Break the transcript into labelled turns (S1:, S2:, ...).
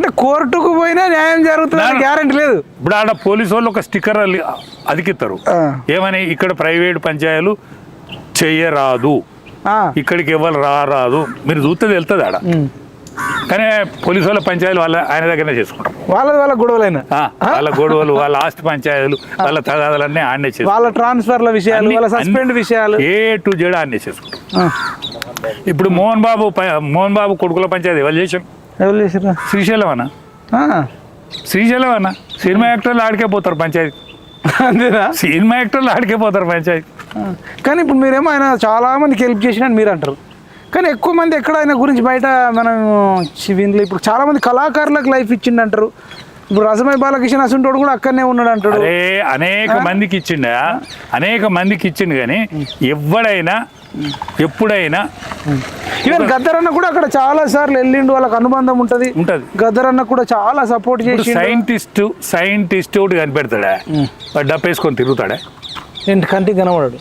S1: అంటే కోర్టుకు పోయినా న్యాయం జరుగుతుంది గ్యారెంటీ లేదు.
S2: ఇప్పుడు ఆడ పోలీసు వాళ్ళు ఒక స్టిక్కర్ అదికిస్తారు, ఏమని ఇక్కడ ప్రైవేట్ పంచాయతీలు చెయ్యరాదు, ఇక్కడికి ఎవరు రారాదు, మీరు చూస్తే వెళ్తుంది ఆడ. కానీ పోలీసు వాళ్ళ పంచాయతీలు ఆయన దగ్గరనే చేసుకుంటారు.
S1: వాళ్ళ గొడవలైనా
S2: వాళ్ళ గొడవలు, వాళ్ళ ఆస్తి పంచాయతీలు, వాళ్ళ తగాదాలన్నీ ఆడనే చేసుకుంటారు.
S1: వాళ్ళ ట్రాన్స్ఫర్ల విషయాలు, వాళ్ళ సస్పెండ్ విషయాలు
S2: A to Z ఆడనే చేసుకుంటారు. ఇప్పుడు మోహన్ బాబు కొడుకుల పంచాయతీ ఎవరు చేశారు? శ్రీశైలం అన్న సినిమా యాక్టర్లు ఆడికే పోతారు పంచాయతీ.
S1: అంతేనా?
S2: సినిమా యాక్టర్లు ఆడికే పోతారు పంచాయతీ.
S1: కానీ ఇప్పుడు మీరేమో ఆయన చాలా మందికి హెల్ప్ చేసినట్టు మీరు అంటారు, కానీ ఎక్కువ మంది ఎక్కడ ఆయన గురించి బయట మనం వినలే. ఇప్పుడు చాలా మంది కళాకారులకు లైఫ్ ఇచ్చిండు అంటారు. ఇప్పుడు రసమై బాలకృష్ణ అసంటోడు కూడా అక్కడనే ఉన్నాడు అంటాడు.
S2: అనేక మందికి ఇచ్చిండు కానీ ఎవడైనా ఎప్పుడైనా
S1: ఈవెన్ గద్దరన్న కూడా అక్కడ చాలా సార్లు వెళ్ళిండు, వాళ్ళకి అనుబంధం ఉంటది. గద్దరన్న కూడా చాలా సపోర్ట్ చేసి.
S2: సైంటిస్ట్ ఒకటి కనిపెడతాడా, డబ్బు వేసుకొని తిరుగుతాడా?
S1: కంటికి కనబడాడు.